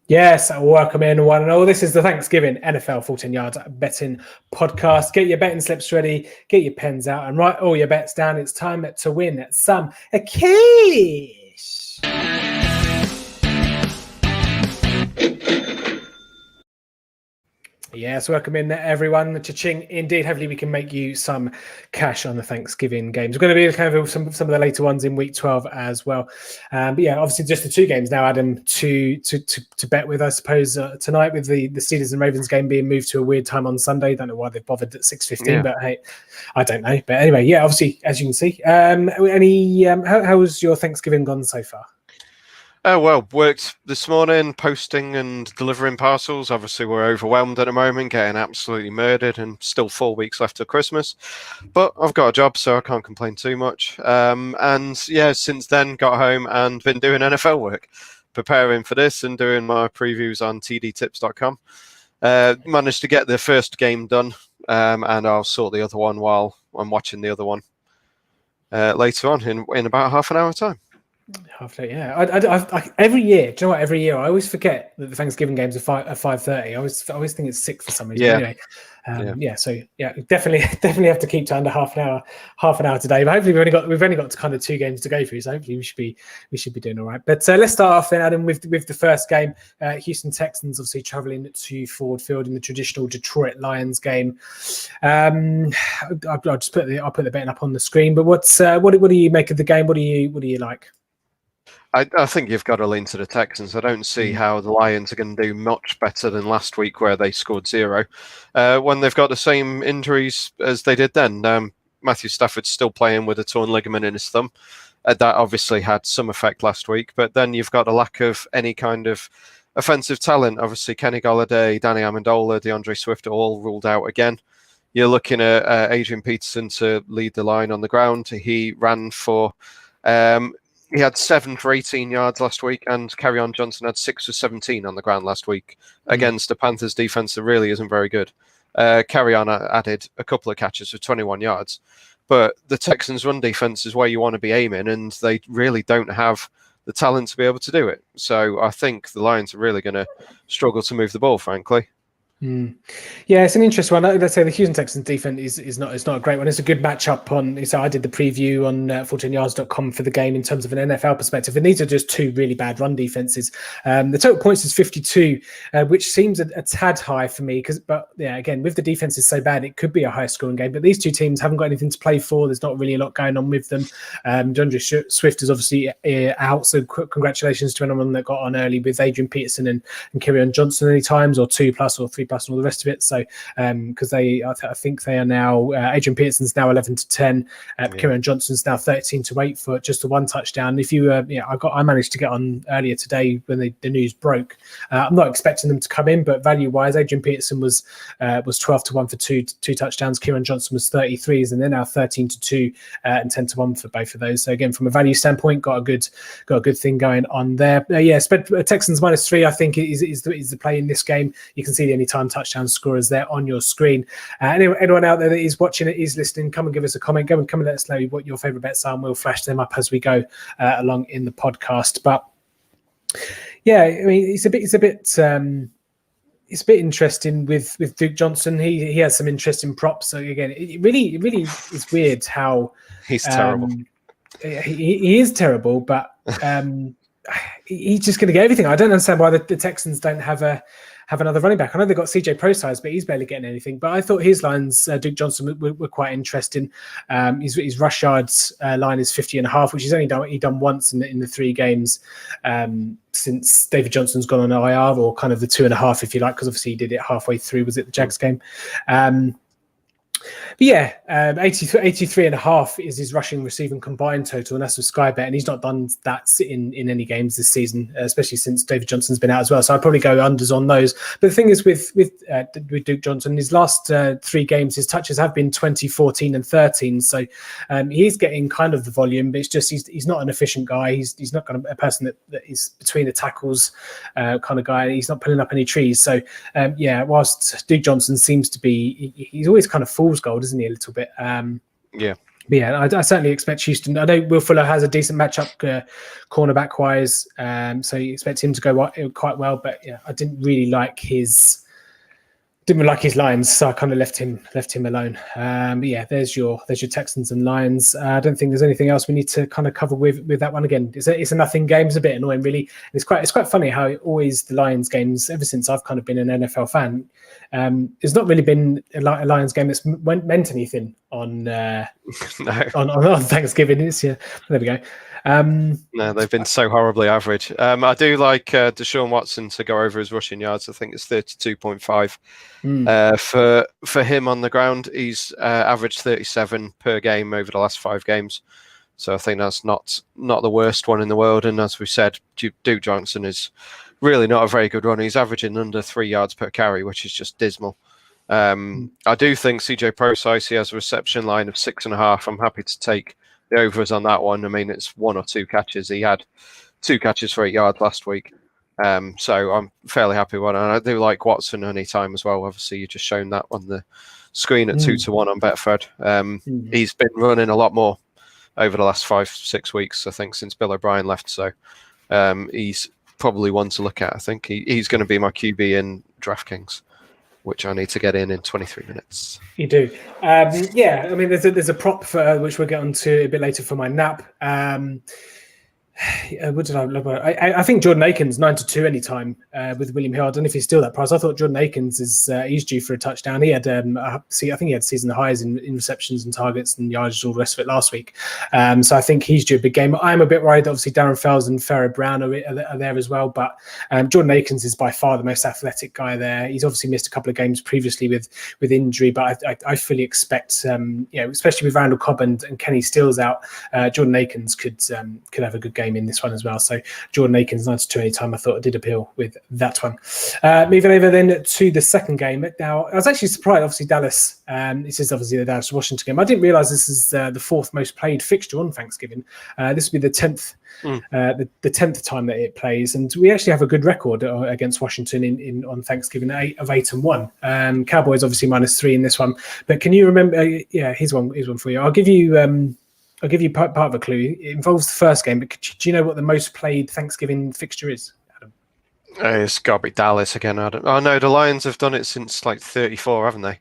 Yes, welcome in one and all. This is the Thanksgiving NFL 14 Yards Betting Podcast. Get your betting slips ready, get your pens out, and write all your bets down. It's time to win some cash. Yes, welcome in everyone. Cha-ching indeed. Hopefully we can make you some cash on the Thanksgiving games. We're going to be kind of some of the later ones in week 12 as well. But yeah, obviously just the two games now, Adam, to bet with, I suppose, tonight with the Steelers and Ravens game being moved to a weird time on Sunday. Don't know why they've bothered at 6:15, but hey, I don't know. But anyway, yeah, obviously, as you can see. How was your Thanksgiving gone so far? Well, worked this morning, posting and delivering parcels. Obviously, we're overwhelmed at the moment, getting absolutely murdered, and still 4 weeks left till Christmas. But I've got a job, so I can't complain too much. And yeah, since then, got home and been doing NFL work, preparing for this and doing my previews on tdtips.com. Managed to get the first game done, and I'll sort the other one while I'm watching the other one later on in about half an hour time. Yeah. I every year, do you know what? Every year, I always forget that the Thanksgiving games are 5:30. I always think it's 6 for some reason. Yeah. Anyway, So definitely have to keep to under half an hour today. But hopefully we've only got kind of 2 games to go through. So hopefully we should be doing all right. But let's start off then, Adam, with the first game. Houston Texans obviously traveling to Ford Field in the traditional Detroit Lions game. I'll put the betting up on the screen. But what do you make of the game? What do you like? I think you've got to lean to the Texans. I don't see how the Lions are going to do much better than last week where they scored 0. When they've got the same injuries as they did then. Matthew Stafford's still playing with a torn ligament in his thumb. That obviously had some effect last week. But then you've got a lack of any kind of offensive talent. Obviously, Kenny Golladay, Danny Amendola, DeAndre Swift are all ruled out again. You're looking at Adrian Peterson to lead the line on the ground. He ran for... He had 7 for 18 yards last week, and Kerryon Johnson had 6 for 17 on the ground last week against the Panthers defense that really isn't very good. Kerryon added a couple of catches for 21 yards. But the Texans' run defense is where you want to be aiming, and they really don't have the talent to be able to do it. So I think the Lions are really going to struggle to move the ball, frankly. Yeah, it's an interesting one. Let's say the Houston Texans defense is not a great one. It's a good matchup on. So I did the preview on 14yards.com for the game in terms of an NFL perspective, and these are just 2 really bad run defenses. The total points is 52, which seems a tad high for me. But again, with the defenses so bad, it could be a high scoring game. But these 2 teams haven't got anything to play for. There's not really a lot going on with them. DeAndre Swift is obviously out, so congratulations to anyone that got on early with Adrian Peterson and Kerryon Johnson any times, or 2+ or 3+ and all the rest of it. So because I think they are now Adrian Peterson's now 11-10, Kerryon Johnson's now 13-8 for just the 1 touchdown. If you I managed to get on earlier today when the news broke. I'm not expecting them to come in, but value wise, Adrian Peterson was 12-1 for two touchdowns. Kerryon Johnson was 33s, and they're now 13-2 and 10-1 for both of those. So again, from a value standpoint, got a good thing going on there. Texans -3 I think is the play in this game. You can see the anytime touchdown scorers there on your screen. Anyone out there that is watching it, is listening, come and give us a comment. Come and let us know what your favorite bets are, and we'll flash them up as we go along in the podcast. But yeah, I mean, it's a bit interesting with Duke Johnson. He has some interesting props. So again, it really is weird how he's terrible. He is terrible, but he's just going to get everything. I don't understand why the Texans don't have another running back. I know they've got CJ Prosize, but he's barely getting anything. But I thought his lines, Duke Johnson, were quite interesting. His rush yards line is 50.5, which he's only done once in the 3 games since David Johnson's gone on IR, or kind of the 2.5 if you like, because obviously he did it halfway through. Was it the Jags game? But yeah, 83.5 is his rushing receiving combined total, and that's with Sky Bet, and he's not done that in any games this season, especially since David Johnson's been out as well. So I'd probably go unders on those. But the thing is with Duke Johnson, his last 3 games, his touches have been 20, 14, and 13. So he's getting kind of the volume, but it's just he's not an efficient guy. He's not a person that is between the tackles kind of guy. He's not pulling up any trees. So whilst Duke Johnson seems to be, he's always kind of fool's gold, isn't he? A little bit. But yeah, I certainly expect Houston. I know Will Fuller has a decent matchup cornerback wise, so you expect him to go quite well. But yeah, I didn't like his lines, so I kind of left him alone. But yeah, there's your Texans and Lions. I don't think there's anything else we need to kind of cover with that one. Again, it's a nothing game. It's a bit annoying, really. It's quite funny how always the Lions games, ever since I've kind of been an NFL fan, there's not really been a Lions game that's meant anything on No. on Thanksgiving. There we go. No, they've been so horribly average. I do like Deshaun Watson to go over his rushing yards. I think it's 32.5. For him on the ground, he's averaged 37 per game over the last 5 games. So I think that's not the worst one in the world. And as we said, Duke Johnson is really not a very good runner. He's averaging under 3 yards per carry, which is just dismal. I do think CJ Prosise, he has a reception line of 6.5. I'm happy to take the overs on that one. I mean, it's 1 or 2 catches. He had 2 catches for 8 yards last week. So I'm fairly happy with it. And I do like Watson anytime as well. Obviously, you've just shown that on the screen at 2-1 on Betfred. He's been running a lot more over the last 5-6 weeks, I think, since Bill O'Brien left. So he's probably one to look at. I think he's going to be my QB in DraftKings, which I need to get in 23 minutes. You do. Yeah, I mean, there's a prop for which we'll get onto a bit later for my nap. What did I look at? I think Jordan Akins 9-2 anytime with William Hill. I don't know if he's still that price. I thought Jordan Akins he's due for a touchdown. He had I think he had season highs in receptions and targets and yards, all the rest of it last week. So I think he's due a big game. I'm a bit worried. Obviously, Darren Fells and Farrah Brown are there as well. But Jordan Akins is by far the most athletic guy there. He's obviously missed a couple of games previously with injury, but I fully expect, especially with Randall Cobb and Kenny Stills out, Jordan Akins could have a good game in this one as well. So Jordan Akins 9-2 anytime, I thought it did appeal with that one. Moving over then to the second game. Now, I was actually surprised, obviously Dallas, this is obviously the Dallas-Washington game. I didn't realise this is the 4th most played fixture on Thanksgiving. This will be the 10th the 10th time that it plays, and we actually have a good record against Washington on Thanksgiving, 8-1. Cowboys obviously -3 in this one, but can you remember? Here's one for you. I'll give you part of a clue. It involves the first game, but do you know what the most played Thanksgiving fixture is, Adam? It's got to be Dallas again, Adam. Oh, no, the Lions have done it since like 34, haven't they?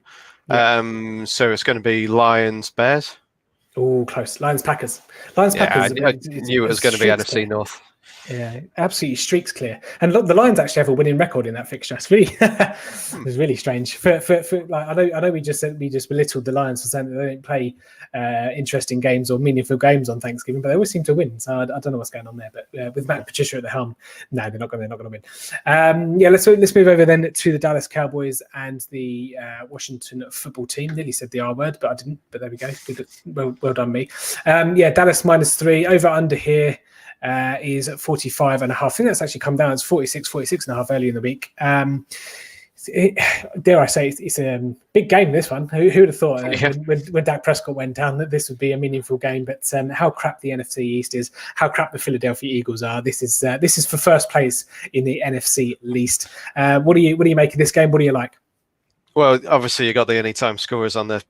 Yeah. So it's going to be Lions-Bears. Oh, close. Lions-Packers. Lions-Packers. I knew it was going to be NFC North. Yeah, absolutely streaks clear. And look, the Lions actually have a winning record in that fixture. It's really, it's really strange. For like, I know we just belittled the Lions for saying that they don't play interesting games or meaningful games on Thanksgiving, but they always seem to win. So I don't know what's going on there. But with Matt Patricia at the helm, no, they're not going to win. Let's move over then to the Dallas Cowboys and the Washington football team. Nearly said the R word, but I didn't. But there we go. Well done, me. Dallas -3 over under here. Is 45.5. I think that's actually come down. It's 46.5 early in the week. Dare I say it's a big game, this one. Who would have thought when Dak Prescott went down that this would be a meaningful game? But how crap the NFC East is, how crap the Philadelphia Eagles are. This is for first place in the NFC least. What do you make of this game? What do you like? Well, obviously you got the anytime scorers on the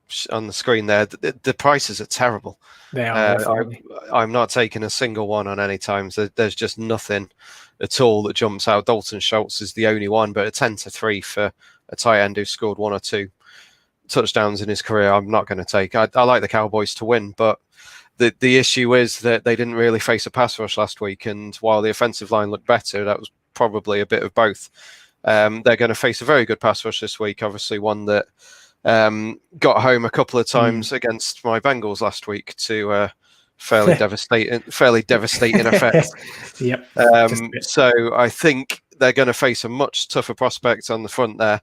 screen there. The prices are terrible. They are. I'm not taking a single one on any times. There's just nothing at all that jumps out. Dalton Schultz is the only one, but a 10-3 for a tight end who scored 1 or 2 touchdowns in his career, I'm not going to take. I like the Cowboys to win, but the issue is that they didn't really face a pass rush last week, and while the offensive line looked better, that was probably a bit of both. They're going to face a very good pass rush this week, obviously one that got home a couple of times against my Bengals last week to fairly devastating effect. Yep. So I think they're going to face a much tougher prospect on the front there.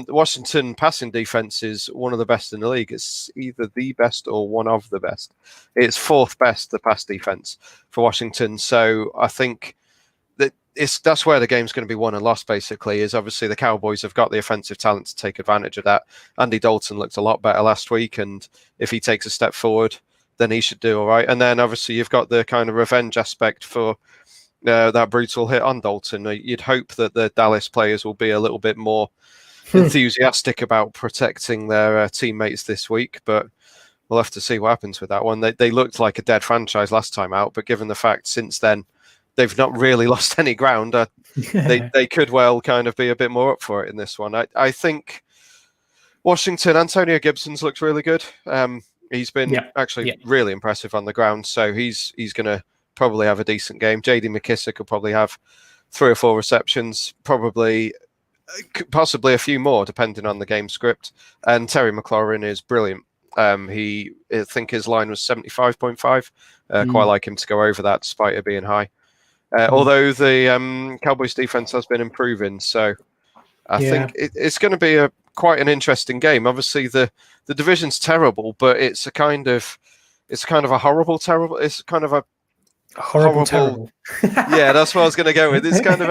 Washington passing defense is one of the best in the league. It's either the best or one of the best. It's 4th best, the pass defense for Washington. So I think that's where the game's going to be won and lost, basically, is obviously the Cowboys have got the offensive talent to take advantage of that. Andy Dalton looked a lot better last week, and if he takes a step forward, then he should do all right. And then obviously you've got the kind of revenge aspect for that brutal hit on Dalton. You'd hope that the Dallas players will be a little bit more enthusiastic about protecting their teammates this week, but we'll have to see what happens with that one. They looked like a dead franchise last time out, but given the fact since then they've not really lost any ground, they could well kind of be a bit more up for it in this one. I think Washington, Antonio Gibson's looked really good. He's been really impressive on the ground, so he's going to probably have a decent game. JD McKissick will probably have 3 or 4 receptions, possibly a few more, depending on the game script. And Terry McLaurin is brilliant. I think his line was 75.5. Quite like him to go over that, despite it being high. Although the Cowboys defense has been improving, so I think it's going to be quite an interesting game. Obviously, the division's terrible, but it's a kind of a horrible terrible. It's kind of a horrible terrible. Yeah, that's what I was going to go with. It's kind of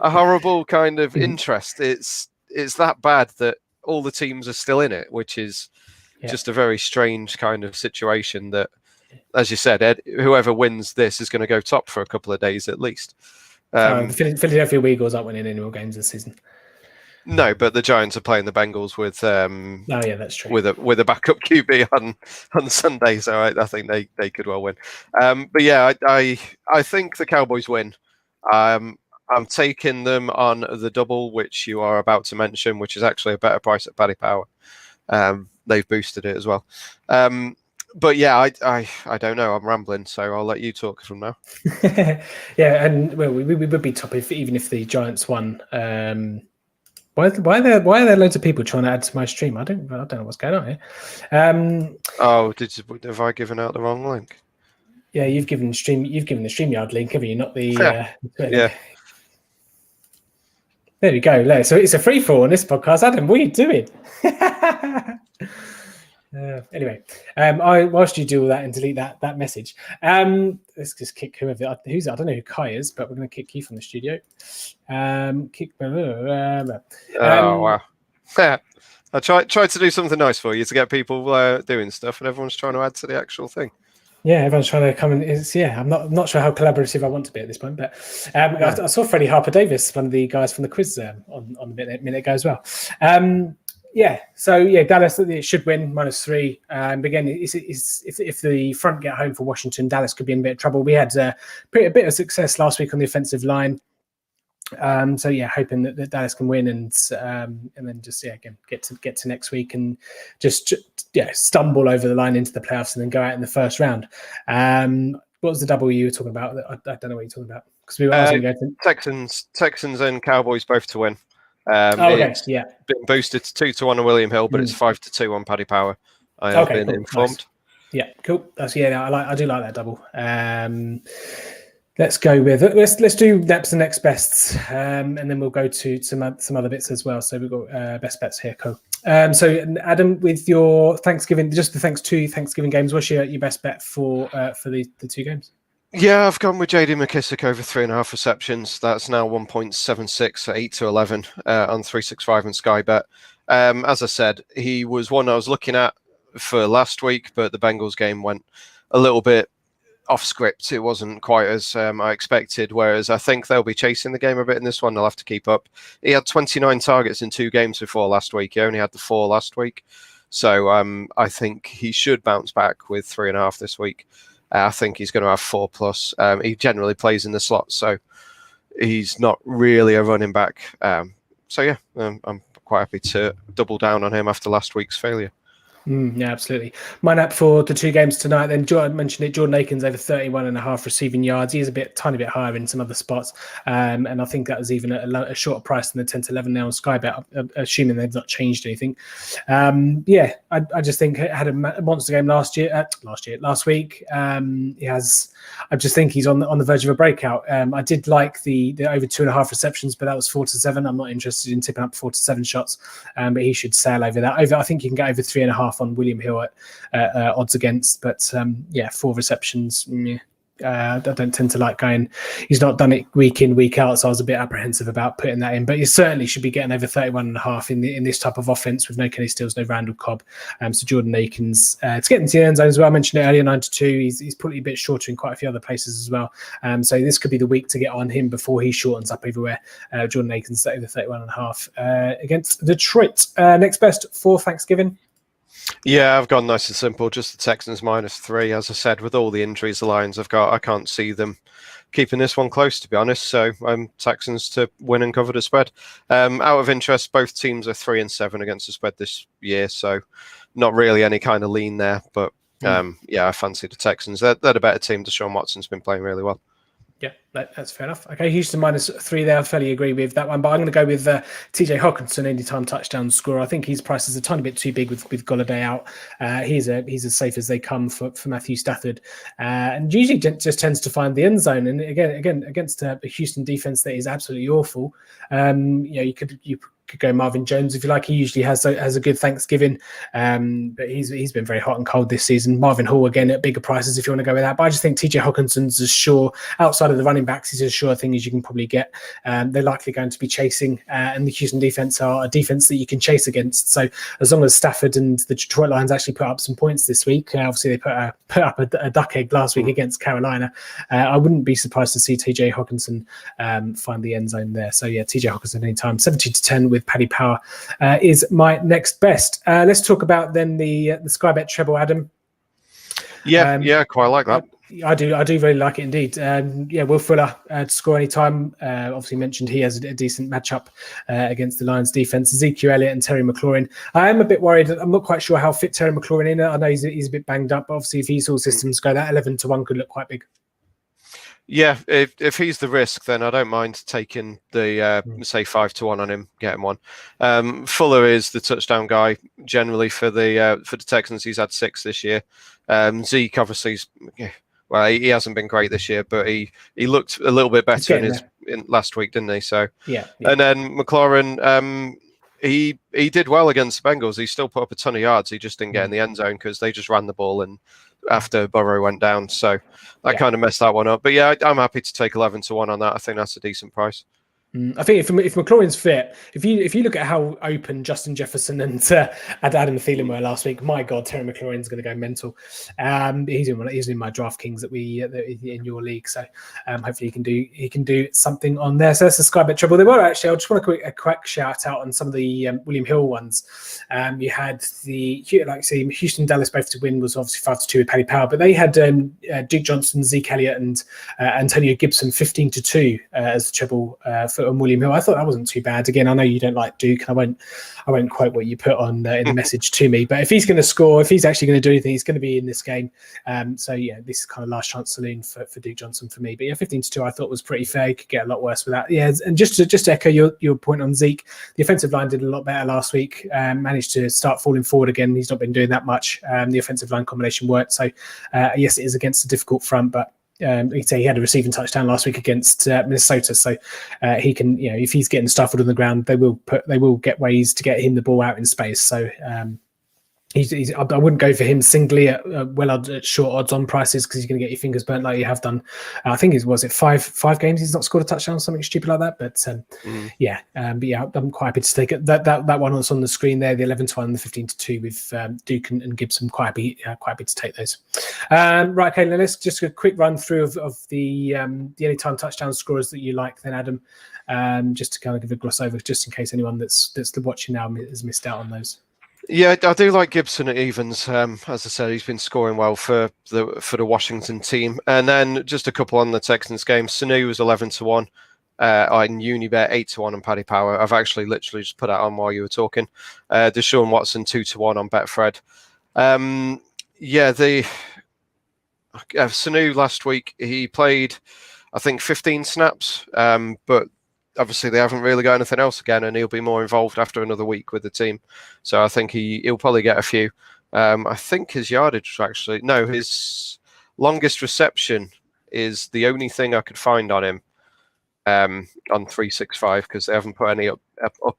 a horrible kind of interest. It's that bad that all the teams are still in it, which is just a very strange kind of situation that, as you said, Ed, whoever wins this is going to go top for a couple of days at least. The Philadelphia Eagles aren't winning any more games this season. No, but the Giants are playing the Bengals with that's true. with a backup QB on Sunday, so I think they could well win. But yeah, I think the Cowboys win. I'm taking them on the double, which you are about to mention, which is actually a better price at Paddy Power. They've boosted it as well. But yeah, I don't know. I'm rambling, so I'll let you talk from now. Yeah, and well, we would be top even if the Giants won. Why are there loads of people trying to add to my stream? I don't know what's going on here. Have I given out the wrong link? Yeah, you've given the StreamYard link, haven't you? Not the yeah. There we go. So it's a free for all on this podcast. Adam, what are you doing? Anyway, whilst you do all that and delete that message, let's just kick whoever. I don't know who Kai is, but we're going to kick you from the studio. Wow. I tried to do something nice for you to get people doing stuff, and everyone's trying to add to the actual thing. Yeah, everyone's trying to come in. I'm not sure how collaborative I want to be at this point, but I saw Freddie Harper Davis, one of the guys from the quiz, on a minute ago as well. Dallas should win -3. Again, if the front get home for Washington, Dallas could be in a bit of trouble. We had a bit of success last week on the offensive line. Hoping that Dallas can win and then just again get to next week and just stumble over the line into the playoffs and then go out in the first round. What was the double you were talking about? I don't know what you're talking about because we were going to Texans and Cowboys both to win. It's been boosted to 2-1 on William Hill, but it's 5-2 on Paddy Power. I have been informed. Nice. Yeah, cool. That's I do like that double. Let's go with it. Let's do next and next bests, and then we'll go to some other bits as well. So we've got best bets here. Cool. So Adam, with your Thanksgiving, just the Thanksgiving games, what's your best bet for the 2 games? Yeah, I've gone with JD McKissick over 3.5 receptions. That's now 1.76 at 8-11 on 365 and Sky Bet. As I said, he was one I was looking at for last week, but the Bengals game went a little bit off script. It wasn't quite as I expected, whereas I think they'll be chasing the game a bit in this one. They'll have to keep up. He had 29 targets in 2 games before last week. He only had the 4 last week. So I think he should bounce back with 3.5 this week. I think he's going to have 4+. He generally plays in the slot, so he's not really a running back. I'm quite happy to double down on him after last week's failure. Yeah, absolutely. Mine up for the 2 games tonight. Then Jordan mentioned it. Jordan Aikens over 31.5 receiving yards. He is tiny bit higher in some other spots, and I think that was even a shorter price than the 10-11 now on Sky Bet, assuming they've not changed anything. I just think it had a monster game last week. I just think he's on the verge of a breakout. I did like the over 2.5 receptions, but that was 4-7. I'm not interested in tipping up 4-7 shots, but he should sail over that. I think you can get over 3.5 on William Hill at odds against, but 4 receptions. I don't tend to like going. He's not done it week in, week out, so I was a bit apprehensive about putting that in. But he certainly should be getting over 31.5 in this type of offense with no Kenny Stills, no Randall Cobb. So Jordan Aikens to get into the end zone as well. I mentioned it earlier, 9-2. He's probably a bit shorter in quite a few other places as well. So this could be the week to get on him before he shortens up everywhere. Jordan Aikens over 31.5 against Detroit. Next best for Thanksgiving. Yeah, I've gone nice and simple. Just the Texans -3. As I said, with all the injuries the Lions have got, I can't see them keeping this one close, to be honest. So I'm Texans to win and cover the spread. Out of interest, both teams are 3-7 against the spread this year, so not really any kind of lean there. But yeah, I fancy the Texans. They're a better team. Deshaun Watson's been playing really well. Yeah, that's fair enough. Okay, Houston -3 there. I fairly agree with that one, but I'm going to go with TJ Hockenson, anytime touchdown scorer. I think his price is a tiny bit too big with Golladay out. He's as safe as they come for Matthew Stafford, and usually just tends to find the end zone. And again against a Houston defense that is absolutely awful. You could go Marvin Jones if you like. He usually has a good Thanksgiving, but he's been very hot and cold this season. Marvin Hall again at bigger prices if you want to go with that. But I just think TJ Hawkinson's as sure outside of the running backs. He's as sure thing as you can probably get. They're likely going to be chasing, and the Houston defense are a defense that you can chase against. So as long as Stafford and the Detroit Lions actually put up some points this week, obviously they put up a duck egg last week against Carolina. I wouldn't be surprised to see TJ Hawkinson find the end zone there. So yeah, TJ Hawkinson anytime. 70-10 with Paddy Power is my next best. Let's talk about then the Sky Bet treble, Adam. Yeah, quite like that. I do really like it indeed. Will Fuller to score any time. Obviously mentioned he has a decent matchup against the Lions defense. Ezekiel Elliott and Terry McLaurin. I am a bit worried. I'm not quite sure how fit Terry McLaurin is. I know he's a bit banged up, but obviously if he's all systems go, that 11-1 could look quite big. Yeah, if he's the risk, then I don't mind taking the say 5-1 on him, getting one. Fuller is the touchdown guy generally for the Texans. He's had 6 this year. Zeke obviously, he hasn't been great this year, but he looked a little bit better in last week, didn't he? So yeah. And then McLaurin, he did well against the Bengals. He still put up a ton of yards. He just didn't get in the end zone because they just ran the ball and after Burrow went down. So that kind of messed that one up. But yeah, I'm happy to take 11-1 on that. I think that's a decent price. I think if McLaurin's fit, if you look at how open Justin Jefferson and Adam Thielen were last week, my God, Terry McLaurin's going to go mental. He's in my DraftKings that in your league, so hopefully he can do something on there. So that's the Sky Bet treble. There were actually, I just want a quick shout out on some of the William Hill ones. You had Houston Dallas both to win was obviously 5-2 with Paddy Power, but they had Duke Johnson, Zeke Elliott, and Antonio Gibson 15-2 as the treble for William Hill. I thought that wasn't too bad. Again, I know you don't like Duke, and I won't quote what you put on in the message to me. But if he's going to score, if he's actually going to do anything, he's going to be in this game. So yeah, this is kind of last chance saloon for Duke Johnson for me. But yeah, 15-2 I thought was pretty fair. You could get a lot worse with that. Yeah, and just to echo your point on Zeke, the offensive line did a lot better last week. Managed to start falling forward again. He's not been doing that much. The offensive line combination worked. So yes, it is against a difficult front, but he had a receiving touchdown last week against Minnesota, so he can, if he's getting Stafford on the ground, they will get ways to get him the ball out in space. So I wouldn't go for him singly at short odds on prices because he's going to get your fingers burnt like you have done. I think it 5 games he's not scored a touchdown, something stupid like that. But I'm quite happy to take it. That one that's on the screen there, the 11-1, the 15-2 with Duke and Gibson. Quite happy to take those. Right, okay, let's just a quick run through of the anytime touchdown scorers that you like, then Adam. Just to kind of give a gloss over, just in case anyone that's watching now has missed out on those. Yeah, I do like Gibson at evens. As I said, he's been scoring well for the Washington team. And then just a couple on the Texans game. Sanu was 11-1 on Unibet, 8-1 on Paddy Power. I've actually literally just put that on while you were talking. Deshaun Watson 2-1 on Betfred. Sanu last week he played, I think 15 snaps, but obviously they haven't really got anything else again, and he'll be more involved after another week with the team. So I think he'll probably get a few. I think his yardage his longest reception is the only thing I could find on him on 365 because they haven't put any up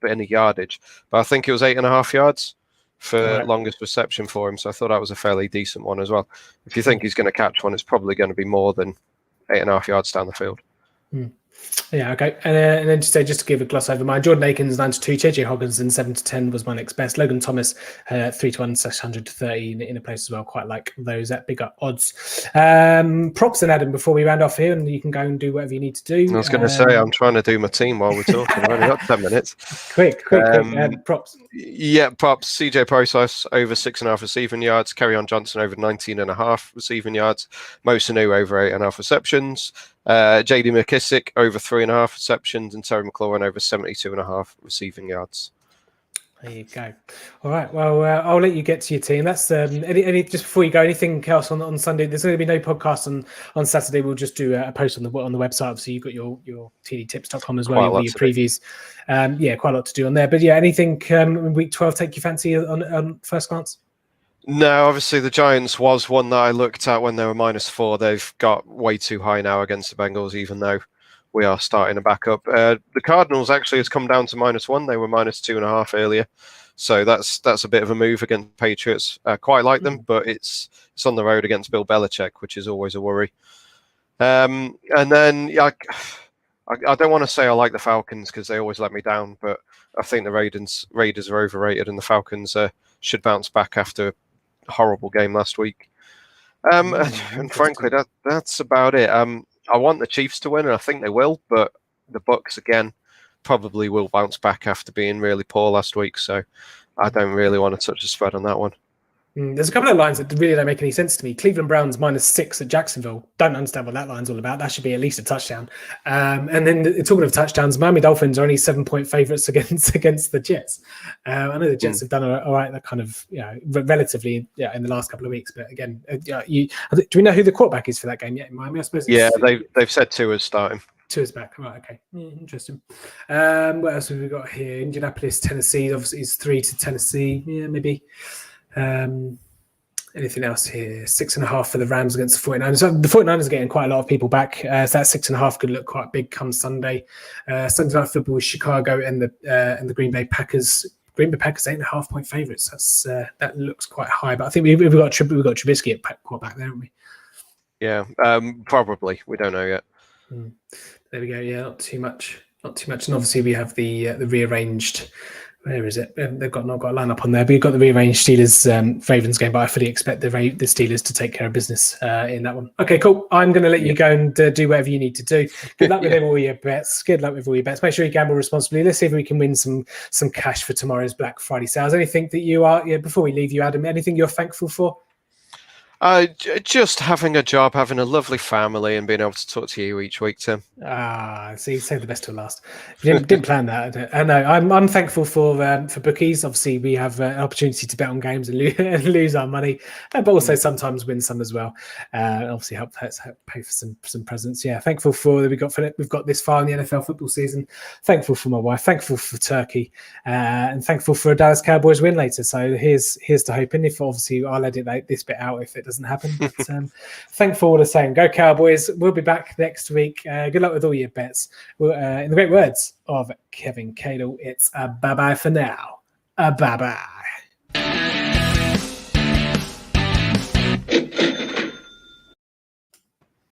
any yardage. But I think it was 8.5 yards for longest reception for him. So I thought that was a fairly decent one as well. If you think he's going to catch one, it's probably going to be more than 8.5 yards down the field. Yeah, okay. And then just to give a gloss over mine, Jordan Aikens 9-2, JJ Hogginson 7-10 was my next best. Logan Thomas 3-1/130 in a place as well. Quite like those at bigger odds. Props and Adam before we round off here, and you can go and do whatever you need to do. I was going to say I'm trying to do my team while we're talking. I've only got 10 minutes. Quick. Props. Yeah, props. CJ Process over 6.5 receiving yards. Kerryon Johnson over 19.5 receiving yards. Mo Sanu over 8.5 receptions. JD McKissick over 3.5 receptions, and Terry McLaurin over 72.5 receiving yards. There you go. All right. Well, I'll let you get to your team. That's any just before you go. Anything else on Sunday? There's going to be no podcast on Saturday. We'll just do a post on the website. Obviously, you've got your tdtips.com as well. Your previews. Quite a lot to do on there. But yeah, anything in week 12 take your fancy on first glance? No, obviously the Giants was one that I looked at when they were -4. They've got way too high now against the Bengals, even though we are starting to back up. The Cardinals actually has come down to -1. They were -2.5 earlier. So that's a bit of a move against Patriots. Quite like them, but it's on the road against Bill Belichick, which is always a worry. And then I don't want to say I like the Falcons because they always let me down, but I think the Raiders are overrated, and the Falcons should bounce back after a horrible game last week. And frankly, that's about it. I want the Chiefs to win, and I think they will, but the Bucs again probably will bounce back after being really poor last week. So I don't really want to touch the spread on that one. There's a couple of lines that really don't make any sense to me. Cleveland Browns -6 at Jacksonville. Don't understand what that line's all about. That should be at least a touchdown. And then talking of touchdowns, Miami Dolphins are only 7-point favorites against the Jets. I know the Jets have done all right, that kind of relatively in the last couple of weeks. But again, do we know who the quarterback is for that game yet in Miami? I suppose. They've said Tua is starting. Tua's back. Right, okay. Interesting. What else have we got here? Indianapolis, Tennessee. Obviously, it's 3 to Tennessee. Yeah, maybe. Anything else here? 6.5 for the Rams against the 49ers. So the 49ers are getting quite a lot of people back. So that 6.5 could look quite big come Sunday. Sunday Night Football is Chicago and the Green Bay Packers. Green Bay Packers 8.5-point favorites. That looks quite high, but I think we've got Trubisky at quarterback there, haven't we? Yeah, probably. We don't know yet. There we go. Yeah, not too much. And obviously we have the rearranged. Where is it? They've not got a lineup on there, but you've got the rearranged Steelers Ravens game. But I fully expect the Steelers to take care of business in that one. Okay, cool. I'm going to let you go and do whatever you need to do. Good luck with all your bets. Good luck with all your bets. Make sure you gamble responsibly. Let's see if we can win some cash for tomorrow's Black Friday sales. Anything that you are before we leave you, Adam? Anything you're thankful for? Just having a job, having a lovely family, and being able to talk to you each week, Tim. See, save the best to last. You didn't plan that. I know. I'm thankful for bookies. Obviously, we have an opportunity to bet on games and lose our money, but also sometimes win some as well. Obviously, help pay for some presents. Yeah, thankful for that we've got this far in the NFL football season. Thankful for my wife. Thankful for Turkey, and thankful for a Dallas Cowboys win later. So here's to hoping. If obviously I'll edit this bit out if it doesn't happen. But thankful all the same. Go Cowboys. We'll be back next week. Good luck with all your bets. In the great words of Kevin Cadle, it's a bye-bye for now. A bye-bye.